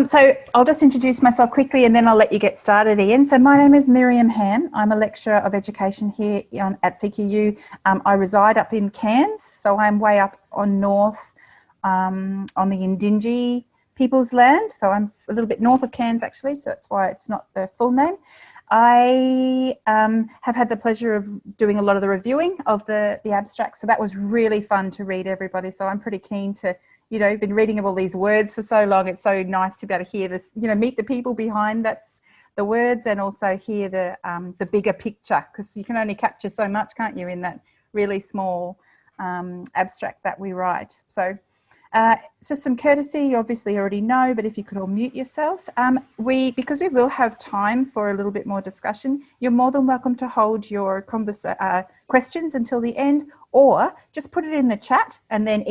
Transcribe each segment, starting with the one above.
So I'll just introduce myself quickly and then I'll let you get started, Ian. So my name is Miriam Ham. I'm a lecturer of education here at CQU. I reside up in Cairns, so I'm way up on north on the Indingi people's land. So I'm a little bit north of Cairns actually, so that's why it's not the full name. I have had the pleasure of doing a lot of the reviewing of the abstract, so that was really fun to read, everybody. So I'm pretty keen to, you know, been reading of all these words for so long. It's so nice to be able to hear this, you know, meet the people behind that's the words, and also hear the bigger picture, because you can only capture so much, can't you, in that really small abstract that we write. So just some courtesy, you obviously already know, but if you could all mute yourselves. Because we will have time for a little bit more discussion, you're more than welcome to hold your questions until the end, or just put it in the chat, and then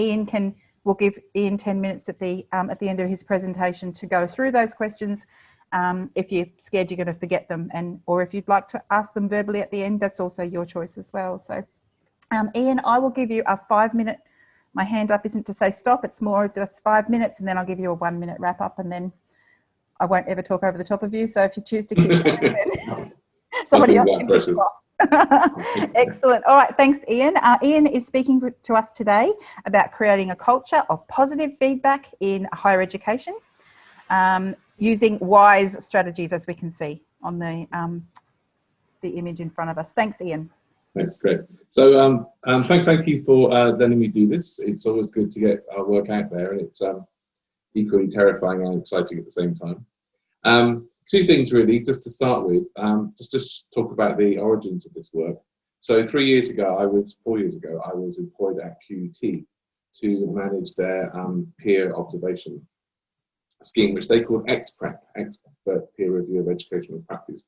we'll give Ian 10 minutes at the end of his presentation to go through those questions. If you're scared you're going to forget them, or if you'd like to ask them verbally at the end, that's also your choice as well. So Ian, I will give you a 5-minute, my hand up isn't to say stop, it's more just 5 minutes, and then I'll give you a 1-minute wrap up, and then I won't ever talk over the top of you. So if you choose to keep going, somebody else can kick you off. Excellent. All right, thanks, Ian. Ian is speaking to us today about creating a culture of positive feedback in higher education, using WISE strategies, as we can see on the image in front of us. Thanks, Ian. Thanks, great. So thank you for letting me do this. It's always good to get our work out there, and it's equally terrifying and exciting at the same time. Two things really, just to start with, just to talk about the origins of this work. So 4 years ago, I was employed at QUT to manage their peer observation scheme, which they called XPREP, Expert Peer Review of Educational Practice.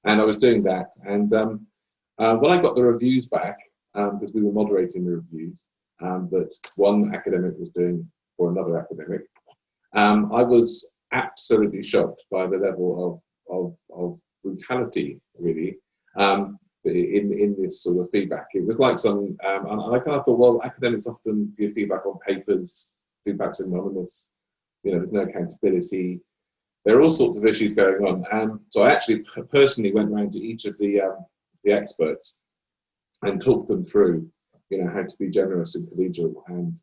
And I was doing that, and when I got the reviews back, because we were moderating the reviews that one academic was doing for another academic, I was absolutely shocked by the level of brutality, really, in this sort of feedback. It was like and I kind of thought, well, academics often give feedback on papers, feedback's anonymous, you know, there's no accountability. There are all sorts of issues going on. So I actually personally went around to each of the experts and talked them through, you know, how to be generous and collegial and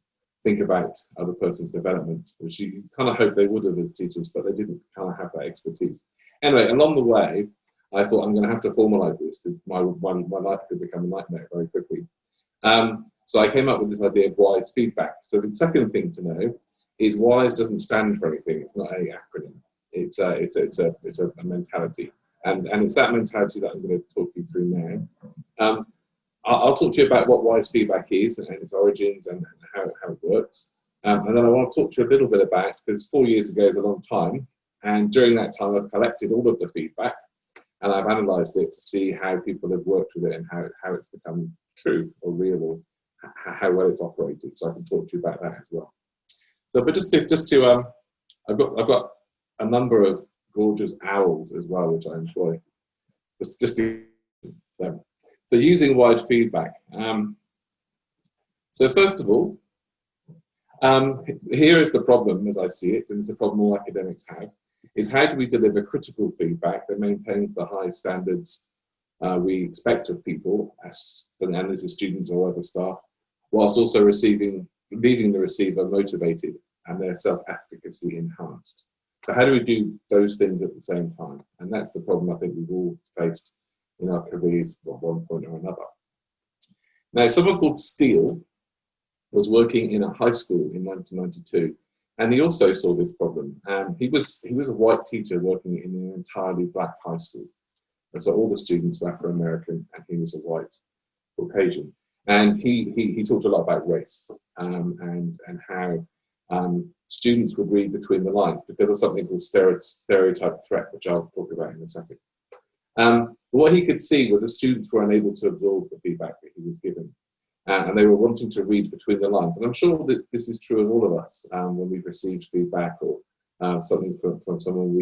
think about other person's development, which you kind of hope they would have as teachers, but they didn't kind of have that expertise. Anyway, along the way, I thought I'm going to have to formalize this because my life could become a nightmare very quickly. So I came up with this idea of WISE feedback. So the second thing to know is WISE doesn't stand for anything. It's not an acronym. It's a mentality. And it's that mentality that I'm going to talk you through now. I'll talk to you about what WISE feedback is and its origins and how it works. And then I want to talk to you a little bit about, because 4 years ago is a long time, and during that time I've collected all of the feedback and I've analysed it to see how people have worked with it and how it's become true or real, or how well it's operated. So I can talk to you about that as well. So, but I've got a number of gorgeous owls as well, which I employ. So using WISE feedback. So first of all, here is the problem as I see it, and it's a problem all academics have, is how do we deliver critical feedback that maintains the high standards we expect of people, and as a student or other staff, whilst also leaving the receiver motivated and their self-efficacy enhanced. So how do we do those things at the same time? And that's the problem I think we've all faced in our careers at one point or another. Now, someone called Steele was working in a high school in 1992, and he also saw this problem. He was a white teacher working in an entirely black high school. And so all the students were Afro-American, and he was a white Caucasian. And he talked a lot about race and how students would read between the lines because of something called stereotype threat, which I'll talk about in a second. But what he could see were the students were unable to absorb the feedback that he was given, and they were wanting to read between the lines. And I'm sure that this is true of all of us when we've received feedback or something from someone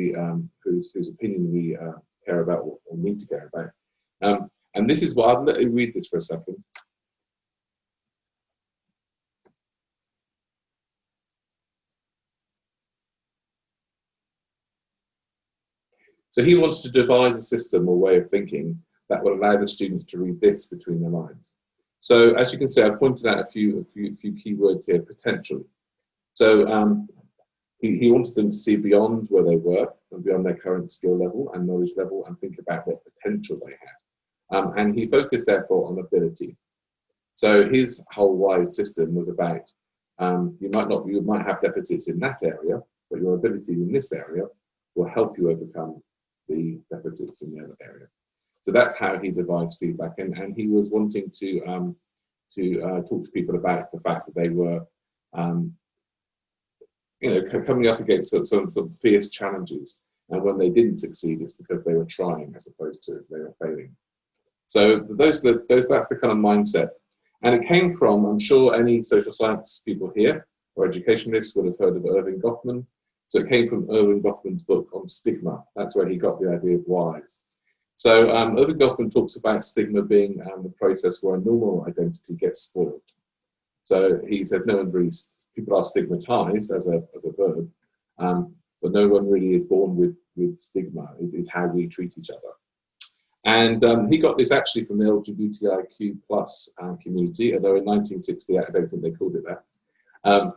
whose opinion we care about or need to care about. And this is what I'll let you read this for a second. So he wanted to devise a system or way of thinking that would allow the students to read this between the lines. So as you can see, I've pointed out a few key words here, potentially. So he wanted them to see beyond where they were and beyond their current skill level and knowledge level and think about what potential they had. And he focused, therefore, on ability. So his whole WISE system was about you might have deficits in that area, but your ability in this area will help you overcome the deficits in the other area. So that's how he devised feedback, and he was wanting to talk to people about the fact that they were coming up against some sort of fierce challenges, and when they didn't succeed, it's because they were trying as opposed to they were failing. So that's the kind of mindset. And it came from, I'm sure any social science people here or educationalists would have heard of Erving Goffman. So it came from Erving Goffman's book on stigma. That's where he got the idea of WISE. So Erving Goffman talks about stigma being the process where a normal identity gets spoiled. So he said people are stigmatized as a verb, but no one really is born with stigma. It's how we treat each other. And he got this actually from the LGBTIQ plus community, although in 1968, I don't think they called it that.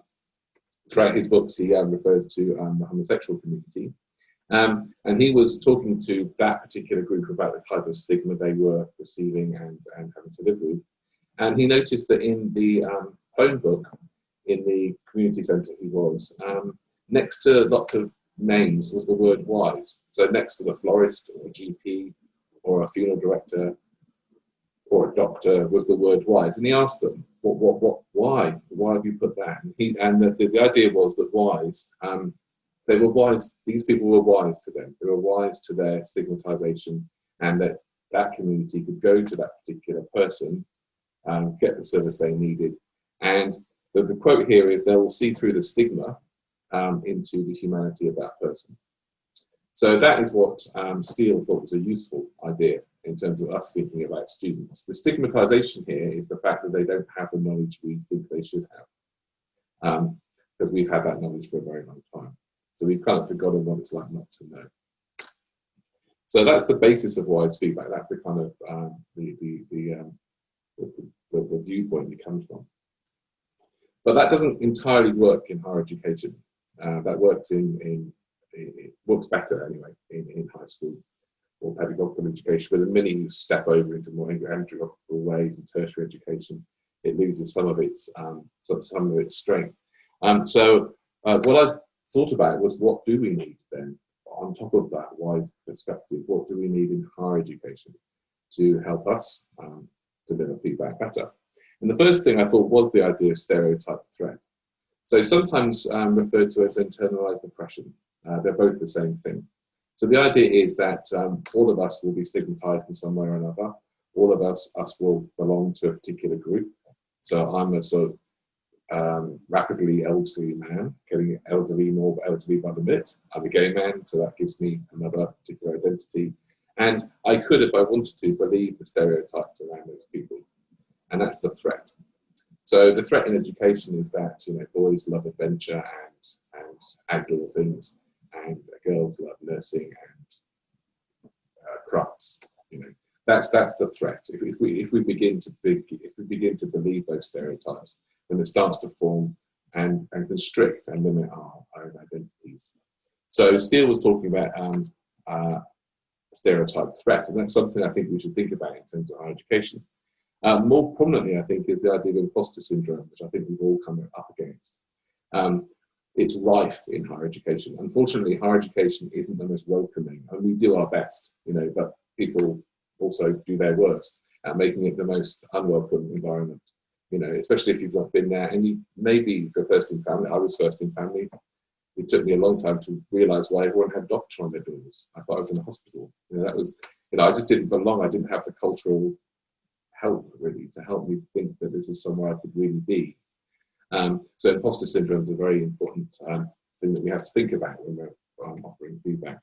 Throughout his books, he refers to the homosexual community. And he was talking to that particular group about the type of stigma they were receiving and having to live with. And he noticed that in the phone book, in the community centre he was, next to lots of names was the word WISE. So next to the florist or a GP or a funeral director or a doctor was the word WISE. And he asked them, why? Why have you put that? And the idea was that WISE, they were wise, these people were wise to them. They were wise to their stigmatization, and that community could go to that particular person, get the service they needed. And the quote here is, they will see through the stigma into the humanity of that person. So that is what Steele thought was a useful idea in terms of us thinking about students. The stigmatization here is the fact that they don't have the knowledge we think they should have, because we've had that knowledge for a very long time. So we've kind of forgotten what it's like not to know. So that's the basis of WISE feedback. That's the kind of the viewpoint it comes from. But that doesn't entirely work in higher education. That works it works better anyway in high school or pedagogical education. But the minute you step over into more andragogical ways in tertiary education, it loses some of its strength. So what I thought about was, what do we need then on top of that WISE perspective? What do we need in higher education to help us deliver feedback better? And the first thing I thought was the idea of stereotype threat. So sometimes referred to as internalized oppression. They're both the same thing. So the idea is that all of us will be stigmatized in some way or another. All of us will belong to a particular group. So I'm a sort of rapidly elderly man, getting more elderly by the minute. I'm a gay man, so that gives me another particular identity. And I could, if I wanted to, believe the stereotypes around those people. And that's the threat. So the threat in education is that boys love adventure and outdoor things, and girls love nursing and crafts. That's the threat. If we begin to believe those stereotypes, then it starts to form and constrict and limit our own identities. So Steele was talking about stereotype threat, and that's something I think we should think about in terms of higher education. More prominently, I think, is the idea of imposter syndrome, which I think we've all come up against. It's rife in higher education. Unfortunately, higher education isn't the most welcoming, and we do our best, but people also do their worst at making it the most unwelcome environment. Especially if you've not been there, and maybe if you're first in family. I was first in family. It took me a long time to realise why everyone had doctors on their doors. I thought I was in a hospital. That was, I just didn't belong. I didn't have the cultural help really to help me think that this is somewhere I could really be. So imposter syndrome is a very important thing that we have to think about when we're offering feedback.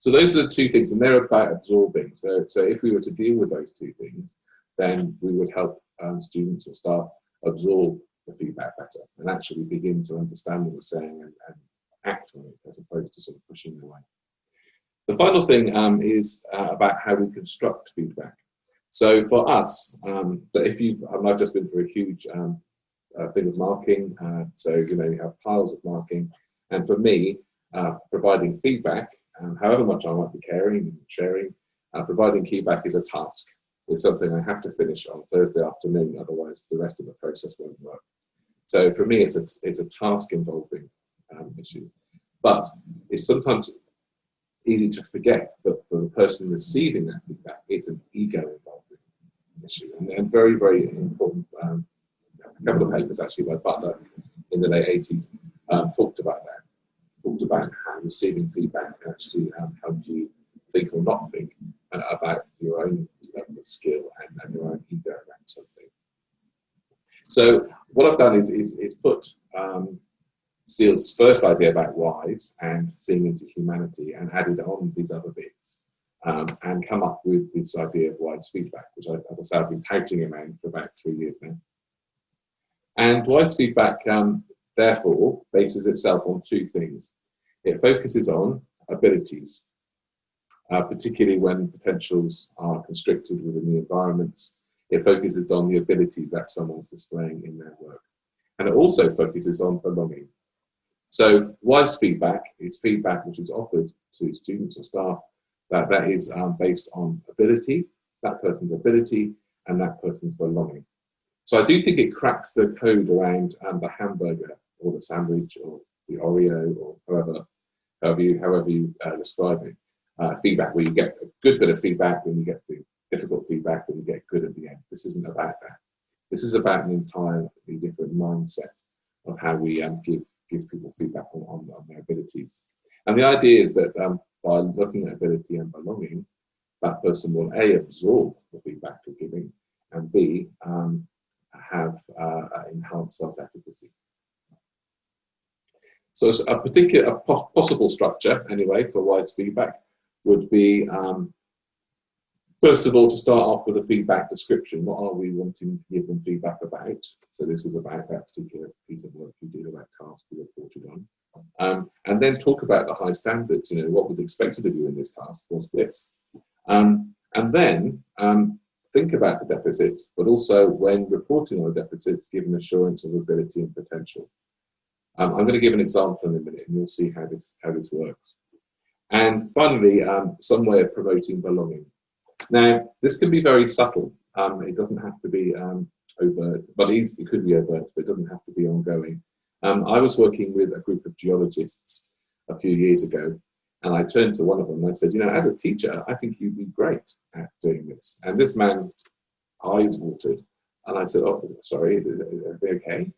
So those are the two things, and they're about absorbing. So if we were to deal with those two things, then we would help students or staff absorb the feedback better and actually begin to understand what we're saying and act on it, as opposed to sort of pushing it away. The final thing is about how we construct feedback. So for us, if I've just been through a huge thing of marking, so you have piles of marking, and for me, providing feedback, however much I might be caring and sharing, providing feedback is a task. It's something I have to finish on Thursday afternoon, otherwise the rest of the process won't work. So for me, it's a task involving issue, but it's sometimes easy to forget that for the person receiving that feedback, it's an ego involving issue, and very, very important. A couple of papers actually by Butler in the late 80s talked about that, talked about how receiving feedback can actually help you think or not think about your own level of skill and your own ego around something. So what I've done is put Steele's first idea about whys and seeing into humanity and added on these other bits and come up with this idea of wise feedback, which, as I said, I've been touting around for about 3 years now. And wise feedback, therefore, bases itself on two things. It focuses on abilities, particularly when potentials are constricted within the environments. It focuses on the ability that someone's displaying in their work. And it also focuses on belonging. So wise feedback is feedback which is offered to students or staff that is based on ability, that person's ability, and that person's belonging. So I do think it cracks the code around the hamburger or the sandwich or the Oreo or however you describe it. Feedback where you get a good bit of feedback and you get the difficult feedback and you get good at the end. This isn't about that. This is about an entirely different mindset of how we give people feedback on their abilities. And the idea is that by looking at ability and belonging, that person will A, absorb the feedback you're giving, and B, have enhanced self-efficacy. So a possible structure, anyway, for wise feedback would be, first of all, to start off with a feedback description. What are we wanting to give them feedback about? So this was about that particular piece of work you did, about task you reported on. And then talk about the high standards. What was expected of you in this task was this. And then think about the deficits, but also when reporting on the deficits, give an assurance of ability and potential. I'm going to give an example in a minute, and you'll see how this works. And finally, some way of promoting belonging. Now, this can be very subtle. It doesn't have to be overt, but it could be overt, but it doesn't have to be ongoing. I was working with a group of geologists a few years ago, and I turned to one of them and I said, as a teacher, I think you'd be great at doing this. And this man's eyes watered. And I said, oh, sorry, are they okay?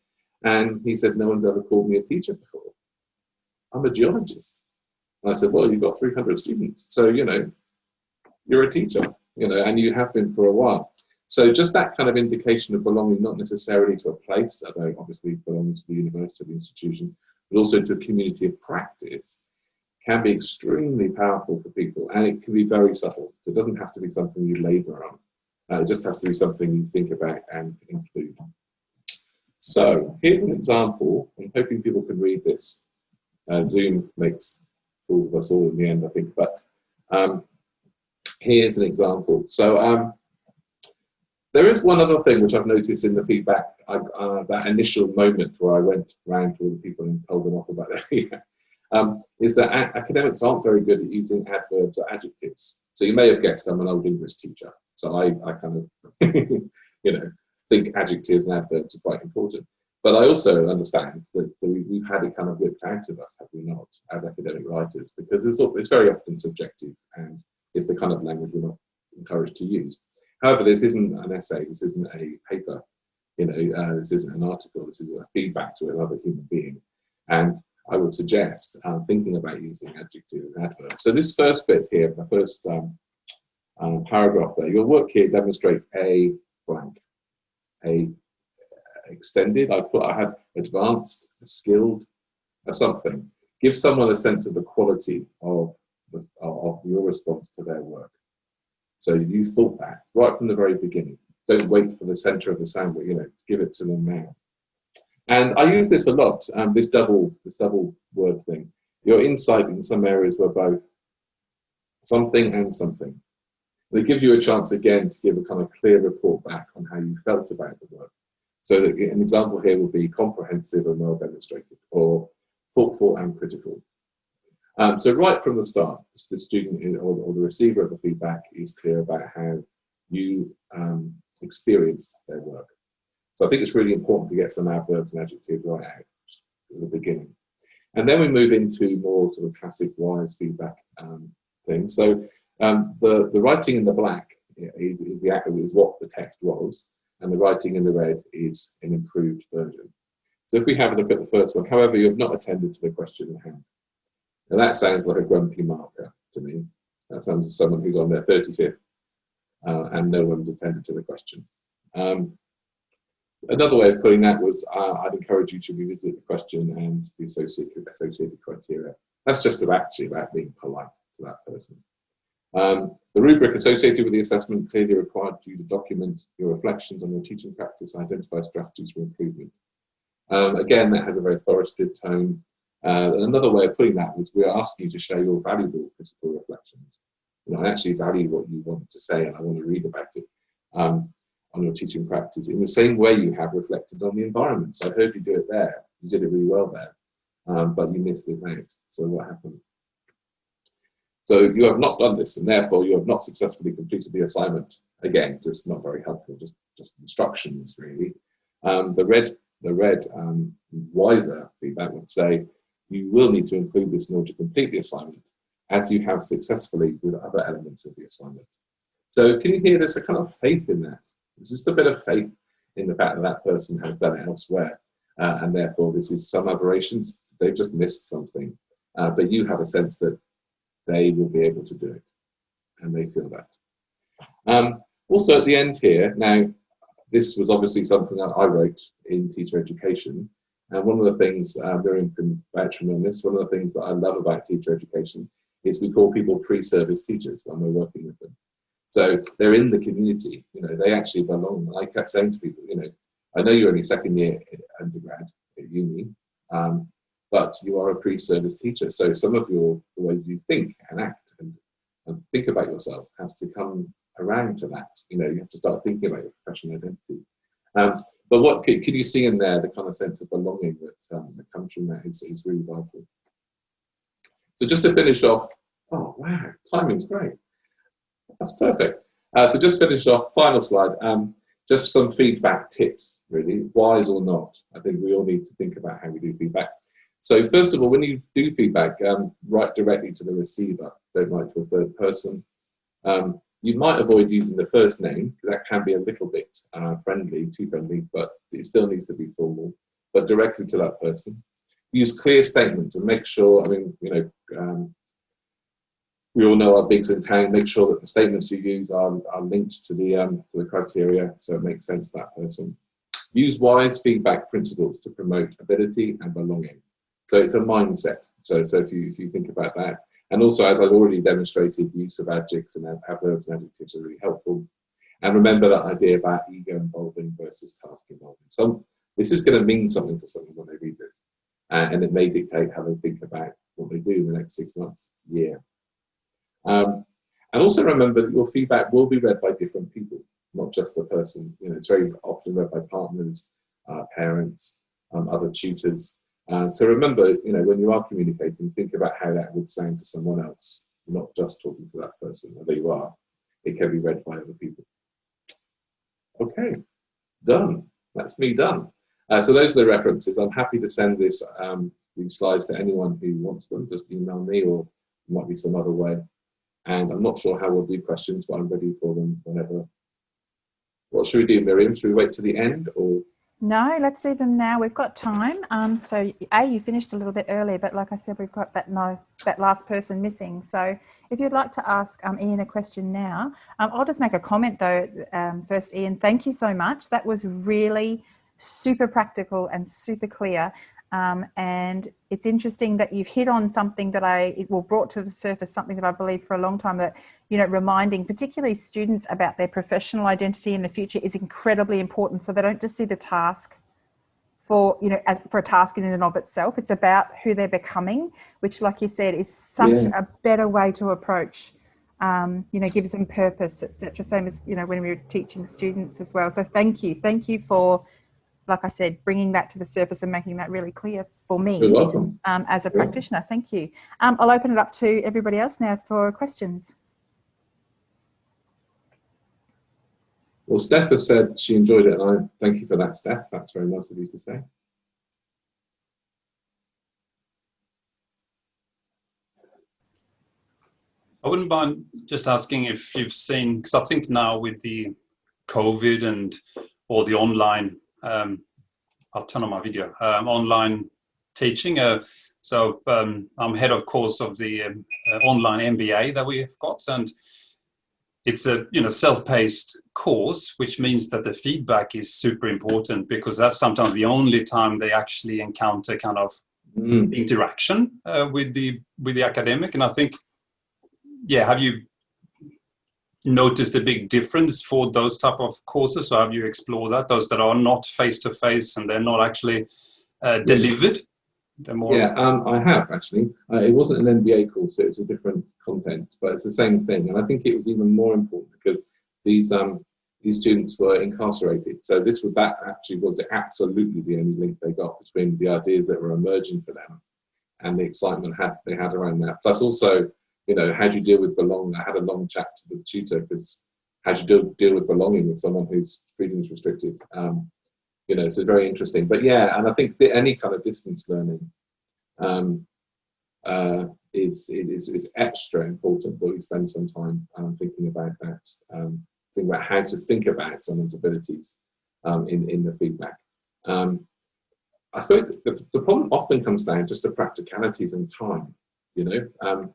And he said, no one's ever called me a teacher before. I'm a geologist. And I said, well, you've got 300 students. So, you're a teacher, and you have been for a while. So just that kind of indication of belonging, not necessarily to a place, although obviously belonging to the university or the institution, but also to a community of practice, can be extremely powerful for people, and it can be very subtle. So it doesn't have to be something you labor on. It just has to be something you think about and include. So here's an example. I'm hoping people can read this. Zoom makes fools of us all in the end, I think, but here's an example. So there is one other thing which I've noticed in the feedback, that initial moment where I went around to all the people and told them off about their feedback, is that academics aren't very good at using adverbs or adjectives. So you may have guessed I'm an old English teacher, so I kind of, think adjectives and adverbs are quite important. But I also understand that we've had it kind of whipped out of us, have we not, as academic writers, because it's very often subjective and it's the kind of language we're not encouraged to use. However, this isn't an essay, this isn't a paper, this isn't an article, this is a feedback to another human being. And I would suggest thinking about using adjectives and adverbs. So this first bit here, the first paragraph there, your work here demonstrates a blank, a extended, I had advanced, skilled, something. Give someone a sense of the quality of your response to their work. So you thought that right from the very beginning. Don't wait for the center of the sandwich, give it to them now. And I use this a lot, this double word thing. Your insight in some areas were both something and something. It gives you a chance again to give a kind of clear report back on how you felt about the work. So that an example here would be comprehensive and well demonstrated, or thoughtful and critical. So right from the start, the student or the receiver of the feedback is clear about how you experienced their work. So I think it's really important to get some adverbs and adjectives right out at the beginning. And then we move into more sort of classic wise feedback things. So the writing in the black is what the text was, and the writing in the red is an improved version. So if we have a look at the first one, however, you have not attended to the question at hand. Now that sounds like a grumpy marker to me. That sounds like someone who's on their 35th and no one's attended to the question. Another way of putting that was, I'd encourage you to revisit the question and the associated criteria. That's just about being polite to that person. The rubric associated with the assessment clearly required you to document your reflections on your teaching practice and identify strategies for improvement. Again, that has a very authoritative tone. Another way of putting that was, we are asking you to share your valuable critical reflections. I actually value what you want to say and I want to read about it on your teaching practice in the same way you have reflected on the environment. So I heard you do it there. You did it really well there, but you missed it out. So what happened? So you have not done this, and therefore you have not successfully completed the assignment. Again, just not very helpful, just instructions really. The red wiser feedback would say, you will need to include this in order to complete the assignment, as you have successfully with other elements of the assignment. So can you hear there's a kind of faith in that? There's just a bit of faith in the fact that that person has done it elsewhere, and therefore this is some aberrations. They've just missed something, but you have a sense that they will be able to do it, and they feel that. Also at the end here, now this was obviously something that I wrote in teacher education, and one of the things, Miriam can vouch for me on this, one of the things that I love about teacher education is we call people pre-service teachers when we're working with them. So they're in the community, they actually belong. I kept saying to people, I know you're only second year undergrad at uni, but you are a pre-service teacher. So some of the way you think and act and think about yourself has to come around to that. You have to start thinking about your professional identity. But what could you see in there, the kind of sense of belonging that comes from that is really vital. So just to finish off, oh wow, timing's great. That's perfect. To just finish off, final slide, just some feedback tips, really, wise or not. I think we all need to think about how we do feedback. So first of all, when you do feedback, write directly to the receiver, don't write to a third person. You might avoid using the first name, because that can be a little bit too friendly, but it still needs to be formal, but directly to that person. Use clear statements and make sure, we all know our bigs in town, make sure that the statements you use are linked to the criteria, so it makes sense to that person. Use wise feedback principles to promote ability and belonging. So it's a mindset. So if you think about that. And also, as I've already demonstrated, use of adjectives and adverbs and adjectives are really helpful. And remember that idea about ego involving versus task involving. So this is going to mean something to someone when they read this. And it may dictate how they think about what they do in the next 6 months, year. And also remember that your feedback will be read by different people, not just the person. It's very often read by partners, parents, other tutors. So remember, when you are communicating, think about how that would sound to someone else, not just talking to that person. Although you are, it can be read by other people. Okay, done. That's me done. So those are the references. I'm happy to send these slides to anyone who wants them. Just email me, or it might be some other way. And I'm not sure how we'll do questions, but I'm ready for them whenever. What should we do, Miriam? Should we wait to the end, or? No, let's do them now. We've got time. So you finished a little bit early, but like I said, we've got that last person missing. So if you'd like to ask Ian a question now, I'll just make a comment though. First, Ian, thank you so much. That was really super practical and super clear. And it's interesting that you've hit on something that brought to the surface something that I believe for a long time, that, reminding particularly students about their professional identity in the future is incredibly important. So they don't just see the task for a task in and of itself. It's about who they're becoming, which, like you said, is such a better way to approach you know, gives them purpose, etc. Same as, you know, when we were teaching students as well. So thank you for, like I said, bringing that to the surface and making that really clear for me. You're welcome. As a practitioner. Thank you. I'll open it up to everybody else now for questions. Well, Steph has said she enjoyed it, and I thank you for that, Steph. That's very nice of you to say. I wouldn't mind just asking if you've seen, because I think now with the COVID and or the online, I'll turn on my video, online teaching. So I'm head of course of the online MBA that we've got, and it's a self-paced course, which means that the feedback is super important, because that's sometimes the only time they actually encounter kind of interaction with the academic. And I think, yeah, have you noticed a big difference for those type of courses, or have you explored that, those that are not face-to-face and they're not actually delivered? They're more... Yeah, I have actually. It wasn't an MBA course, it was a different content, but it's the same thing. And I think it was even more important because these students were incarcerated. So that actually was absolutely the only link they got between the ideas that were emerging for them and the excitement they had around that. Plus also, you know, how do you deal with belonging? I had a long chat to the tutor, because how do you deal with belonging with someone whose freedom is restricted? You know, so very interesting. But yeah, and I think any kind of distance learning is extra important that we spend some time thinking about that, thinking about how to think about someone's abilities in the feedback. I suppose the problem often comes down just to practicalities and time, you know.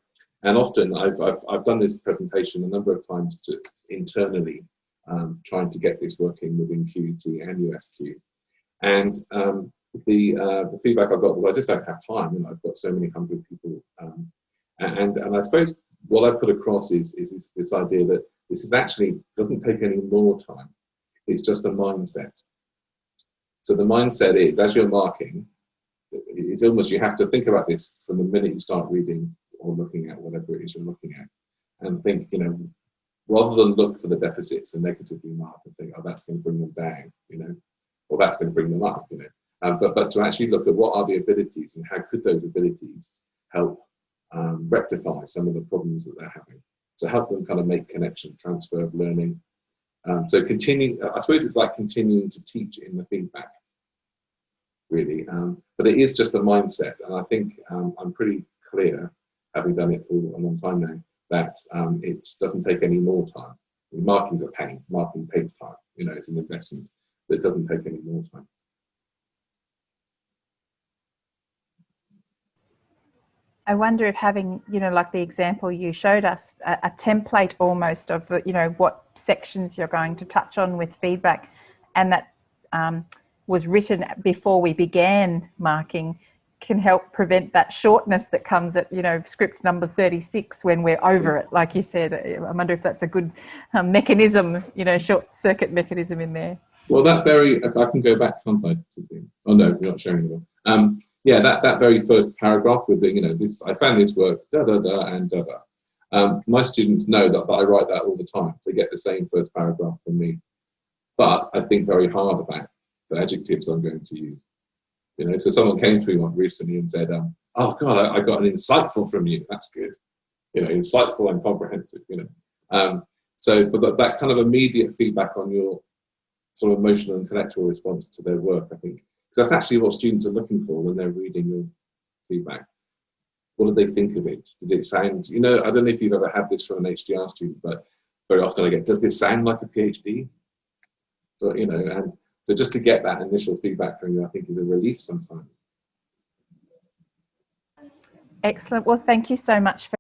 And often I've done this presentation a number of times internally, trying to get this working within QET and USQ. And the feedback I got was, I just don't have time, and I've got so many hundred people. And I suppose what I put across is this idea that this is actually doesn't take any more time. It's just a mindset. So the mindset is, as you're marking, it's almost, you have to think about this from the minute you start reading or looking at whatever it is you're looking at, and think, you know, rather than look for the deficits and negatively mark and think, oh, that's going to bring them down, you know, or that's going to bring them up, you know, but to actually look at what are the abilities and how could those abilities help rectify some of the problems that they're having, to help them kind of make connection, transfer of learning. So continue, I suppose it's like continuing to teach in the feedback, really, but it is just a mindset, and I think I'm pretty clear, having done it for a long time now, that it doesn't take any more time. Marking's a pain. Marking takes time. You know, it's an investment, but it doesn't take any more time. I wonder if having, you know, like the example you showed us, a template almost of, you know, what sections you're going to touch on with feedback, and that was written before we began marking, can help prevent that shortness that comes at, you know, script number 36 when we're over it, like you said. I wonder if that's a good mechanism, you know, short circuit mechanism in there. Well, that very, I can go back, can't I? Oh no, we're not sharing it. Yeah, that very first paragraph with the, you know, this, I found this work, da da da and da da. My students know that I write that all the time. They get the same first paragraph from me, but I think very hard about the adjectives I'm going to use. You know, so someone came to me one recently and said, "Oh God, I got an insightful from you. That's good. You know, insightful and comprehensive. You know." So, but that kind of immediate feedback on your sort of emotional and intellectual response to their work, I think, because that's actually what students are looking for when they're reading your feedback. What do they think of it? Did it sound, you know, I don't know if you've ever had this from an HDR student, but very often I get, does this sound like a PhD? But, you know, and so just to get that initial feedback from you, I think is a relief sometimes. Excellent. Well, thank you so much for